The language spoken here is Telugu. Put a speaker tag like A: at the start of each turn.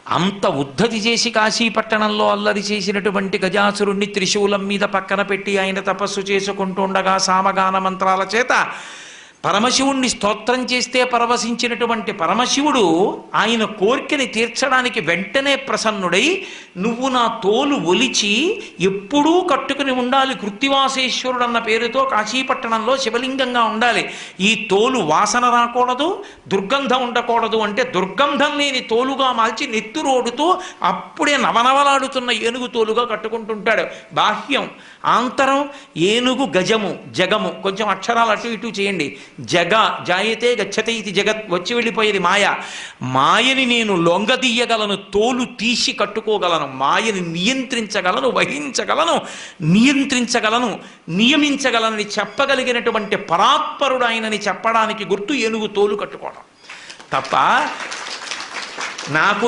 A: అంత ఉద్ధతి చేసి కాశీపట్టణంలో అల్లరి చేసినటువంటి గజాసురుణ్ణి త్రిశూలం మీద పక్కన పెట్టి ఆయన తపస్సు చేసుకుంటుండగా సామగాన మంత్రాల చేత పరమశివుణ్ణి స్తోత్రం చేస్తే పరవశించినటువంటి పరమశివుడు ఆయన కోరికని తీర్చడానికి వెంటనే ప్రసన్నుడై, నువ్వు నా తోలు ఒలిచి ఎప్పుడూ కట్టుకుని ఉండాలి, కృత్తివాసేశ్వరుడు అన్న పేరుతో కాశీపట్టణంలో శివలింగంగా ఉండాలి, ఈ తోలు వాసన రాకూడదు, దుర్గంధం ఉండకూడదు అంటే దుర్గంధం లేని తోలుగా మార్చి నెత్తురోడుతూ అప్పుడే నవనవలాడుతున్న ఏనుగు తోలుగా కట్టుకుంటుంటాడు. బాహ్యం, ఆంతరం ఏనుగు, గజము, జగము. కొంచెం అక్షరాలు అటు ఇటు చేయండి. జగ జాయతే గచ్చతే ఇది జగత్, వచ్చి వెళ్ళిపోయేది మాయ. మాయని నేను లొంగదీయగలను, తోలు తీసి కట్టుకోగలను, మాయని నియంత్రించగలను, వహించగలను, నియంత్రించగలను, నియమించగలనని చెప్పగలిగినటువంటి పరాత్పరుడు ఆయనని చెప్పడానికి గుర్తు ఏనుగు తోలు కట్టుకోవడం తప్ప. నాకు